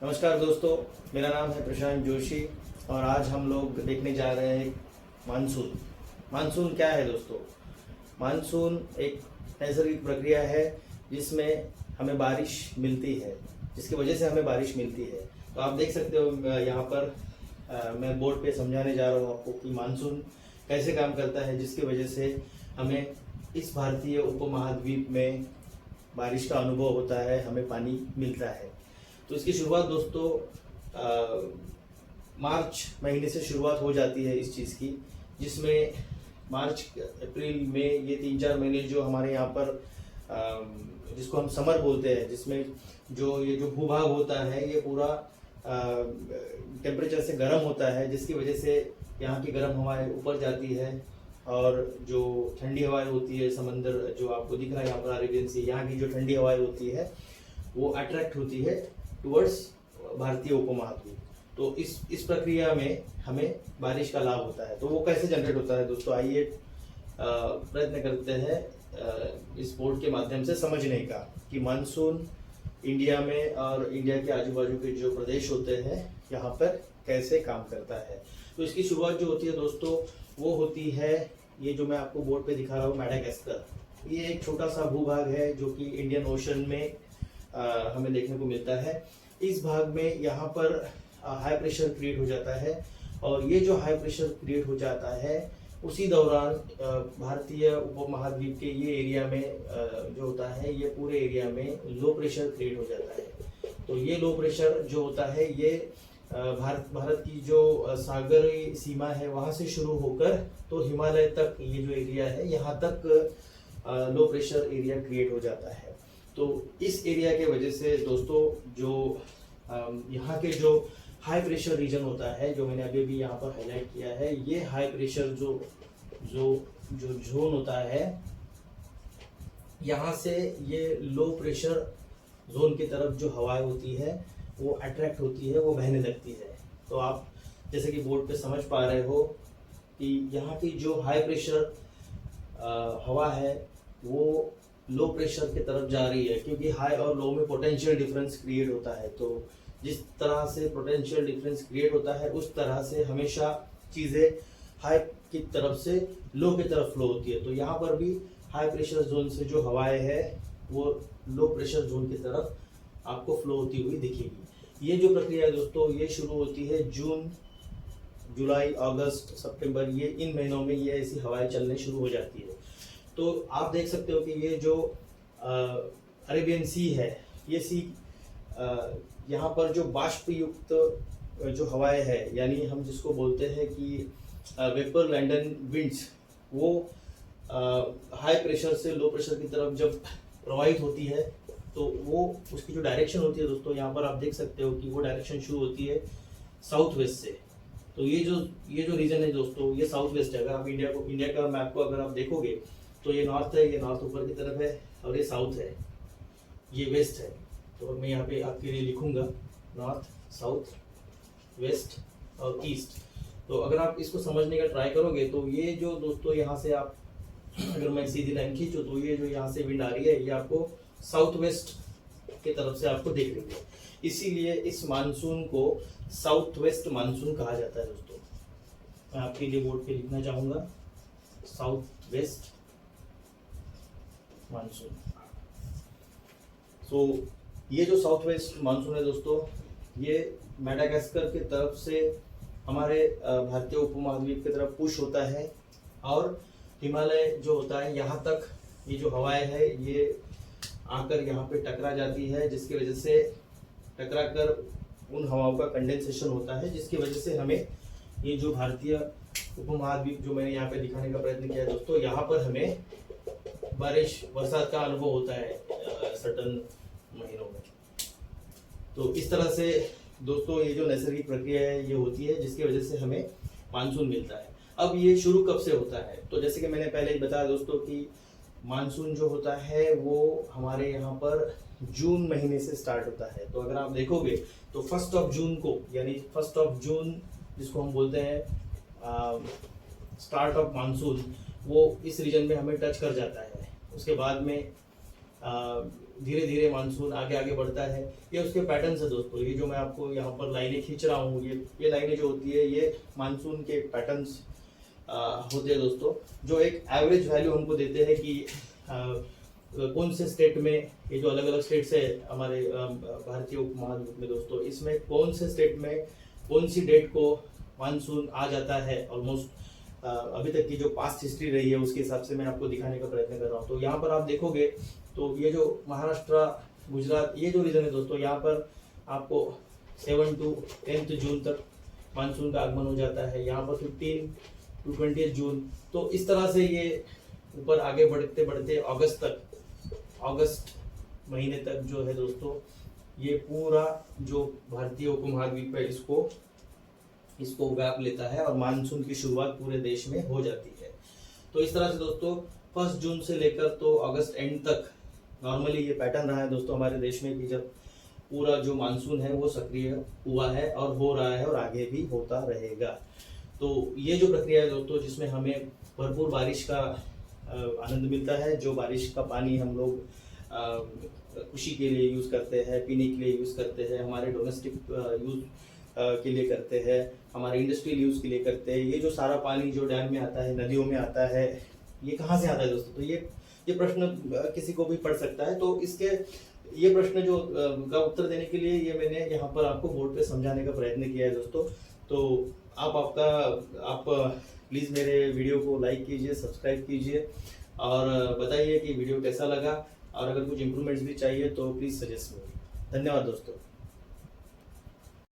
नमस्कार दोस्तों, मेरा नाम है प्रशांत जोशी और आज हम लोग देखने जा रहे हैं मानसून। मानसून क्या है दोस्तों? मानसून एक नैसर्गिक प्रक्रिया है जिसमें हमें बारिश मिलती है, जिसकी वजह से हमें बारिश मिलती है। तो आप देख सकते हो यहाँ पर मैं बोर्ड पे समझाने जा रहा हूँ आपको कि मानसून कैसे काम करता है, जिसकी वजह से हमें इस भारतीय उपमहाद्वीप में बारिश का अनुभव होता है, हमें पानी मिलता है। तो इसकी शुरुआत दोस्तों मार्च महीने से शुरुआत हो जाती है इस चीज़ की, जिसमें मार्च अप्रैल मई ये 3-4 महीने जो हमारे यहाँ पर जिसको हम समर बोलते हैं, जिसमें ये जो भूभाग होता है ये पूरा टेम्परेचर से गर्म होता है, जिसकी वजह से यहाँ की गर्म हवाएं ऊपर जाती है और जो ठंडी हवाएं होती है समंदर जो आपको दिख रहा है यहाँ पर अरेबियन सी, यहाँ की जो ठंडी हवाएं होती है वो अट्रैक्ट होती है टुवर्ड्स भारतीय उपमहाद्वीप। तो इस प्रक्रिया में हमें बारिश का लाभ होता है। तो वो कैसे जनरेट होता है दोस्तों, आइए प्रयत्न करते हैं इस बोर्ड के माध्यम से समझने का कि मानसून इंडिया में और इंडिया के आजू बाजू के जो प्रदेश होते हैं यहाँ पर कैसे काम करता है। तो इसकी शुरुआत जो होती है दोस्तों वो होती है, ये जो मैं आपको बोर्ड पे दिखा रहा हूँ, मैडागास्कर। ये एक छोटा सा भूभाग है जो कि इंडियन ओशन में हमें देखने को मिलता है। इस भाग में यहाँ पर हाई प्रेशर क्रिएट हो जाता है और ये जो हाई प्रेशर क्रिएट हो जाता है उसी दौरान भारतीय उपमहाद्वीप के ये एरिया में जो होता है ये पूरे एरिया में लो प्रेशर क्रिएट हो जाता है। तो ये लो प्रेशर जो होता है ये भारत की जो सागरीय सीमा है वहाँ से शुरू होकर तो हिमालय तक ये जो एरिया है यहाँ तक लो प्रेशर एरिया क्रिएट हो जाता है। तो इस एरिया के वजह से दोस्तों जो यहाँ के जो हाई प्रेशर रीजन होता है, जो मैंने अभी भी यहाँ पर हाईलाइट किया है, ये हाई प्रेशर जो जोन होता है यहाँ से ये लो प्रेशर जोन की तरफ जो हवाएं होती है वो अट्रैक्ट होती है, वो बहने लगती है। तो आप जैसे कि बोर्ड पे समझ पा रहे हो कि यहाँ की जो हाई प्रेशर हवा है वो लो प्रेशर की तरफ जा रही है, क्योंकि हाई और लो में पोटेंशियल डिफरेंस क्रिएट होता है। तो जिस तरह से पोटेंशियल डिफरेंस क्रिएट होता है उस तरह से हमेशा चीज़ें हाई की तरफ से लो की तरफ फ्लो होती है। तो यहाँ पर भी हाई प्रेशर जोन से जो हवाएं है वो लो प्रेशर जोन की तरफ आपको फ्लो होती हुई दिखेगी। ये जो प्रक्रिया है दोस्तों ये शुरू होती है जून, जुलाई, अगस्त, सितंबर, ये इन महीनों में ये ऐसी हवाएं चलने शुरू हो जाती है। तो आप देख सकते हो कि ये जो अरेबियन सी है, ये सी यहाँ पर जो बाष्प युक्त जो हवाएं है, यानी हम जिसको बोलते हैं कि वेपर लैंडन विंड्स, वो हाई प्रेशर से लो प्रेशर की तरफ जब प्रवाहित होती है तो वो उसकी जो डायरेक्शन होती है दोस्तों यहाँ पर आप देख सकते हो कि वो डायरेक्शन शुरू होती है साउथ वेस्ट से। तो ये जो रीजन है दोस्तों ये साउथ वेस्ट है। अगर आप इंडिया का मैप को अगर आप देखोगे तो ये नॉर्थ है, ये नॉर्थ ऊपर की तरफ है और ये साउथ है, ये वेस्ट है। तो मैं यहाँ पे आपके लिए लिखूंगा नॉर्थ, साउथ, वेस्ट और ईस्ट। तो अगर आप इसको समझने का ट्राई करोगे तो ये जो दोस्तों यहाँ से आप अगर मैं सीधी लाइन खींचूं तो ये जो यहाँ से विंड आ रही है ये आपको साउथ वेस्ट की तरफ से आपको दिख रही है। इसीलिए इस मानसून को साउथ वेस्ट मानसून कहा जाता है दोस्तों। मैं आपके लिए बोर्ड पे लिखना चाहूँगा साउथ वेस्ट मानसून। तो ये जो साउथ वेस्ट मानसून है दोस्तों ये मैडागास्कर की तरफ से हमारे भारतीय उपमहाद्वीप की तरफ पुश होता है और हिमालय जो होता है यहाँ तक ये जो हवाएं है ये आकर यहाँ पे टकरा जाती है, जिसकी वजह से टकरा कर उन हवाओं का कंडेंसेशन होता है, जिसकी वजह से हमें ये जो भारतीय उपमहाद्वीप जो मैंने यहाँ पे दिखाने का प्रयत्न किया है दोस्तों, यहाँ पर हमें बरसात का अनुभव होता है सर्टन महीनों में। तो इस तरह से दोस्तों ये जो नैसर्गिक प्रक्रिया है ये होती है, जिसकी वजह से हमें मानसून मिलता है। अब ये शुरू कब से होता है, तो जैसे कि मैंने पहले ही बताया दोस्तों कि मानसून जो होता है वो हमारे यहाँ पर जून महीने से स्टार्ट होता है। तो अगर आप देखोगे तो 1 जून को, यानी 1 जून जिसको हम बोलते हैं स्टार्ट ऑफ मानसून, वो इस रीजन में हमें टच कर जाता है। उसके बाद में धीरे धीरे मानसून आगे आगे बढ़ता है। ये उसके पैटर्न है दोस्तों। ये जो मैं आपको यहाँ पर लाइनें खींच रहा हूँ, ये लाइनें जो होती है ये मानसून के पैटर्न्स होते हैं दोस्तों, जो एक एवरेज वैल्यू हमको देते हैं कि कौन से स्टेट में, ये जो अलग अलग स्टेट्स है हमारे भारतीय उपमहाद्वीप में दोस्तों, इसमें कौन से स्टेट में कौन सी डेट को मानसून आ जाता है। ऑलमोस्ट अभी तक की जो पास्ट हिस्ट्री रही है उसके हिसाब से मैं आपको दिखाने का प्रयत्न कर रहा हूँ। तो यहाँ पर आप देखोगे तो ये जो महाराष्ट्र, गुजरात, ये जो रीजन है दोस्तों, यहाँ पर आपको 7 to 10 जून तक मानसून का आगमन हो जाता है। यहाँ पर 15 to 20 जून। तो इस तरह से ये ऊपर आगे बढ़ते बढ़ते अगस्त महीने तक जो है दोस्तों, ये पूरा जो भारतीय उपमहाद्वीप है इसको व्याप लेता है और मानसून की शुरुआत पूरे देश में हो जाती है। तो इस तरह से दोस्तों 1 जून से लेकर तो अगस्त एंड तक नॉर्मली ये पैटर्न रहा है दोस्तों हमारे देश में कि जब पूरा जो मानसून है वो सक्रिय हुआ है और हो रहा है और आगे भी होता रहेगा। तो ये जो प्रक्रिया है दोस्तों, जिसमें हमें भरपूर बारिश का आनंद मिलता है, जो बारिश का पानी हम लोग कृषि के लिए यूज़ करते हैं, पीने के लिए यूज़ करते हैं, हमारे डोमेस्टिक यूज़ के लिए करते हैं, हमारे इंडस्ट्रियल यूज़ के लिए करते हैं। ये जो सारा पानी जो डैम में आता है, नदियों में आता है, ये कहाँ से आता है दोस्तों? तो ये प्रश्न किसी को भी पड़ सकता है। तो इसके ये प्रश्न जो का उत्तर देने के लिए ये मैंने यहाँ पर आपको बोर्ड पे समझाने का प्रयत्न किया है दोस्तों। तो आप प्लीज़ मेरे वीडियो को लाइक कीजिए, सब्सक्राइब कीजिए और बताइए कि वीडियो कैसा लगा, और अगर कुछ इम्प्रूवमेंट्स भी चाहिए तो प्लीज़ सजेस्ट कीजिए। धन्यवाद दोस्तों।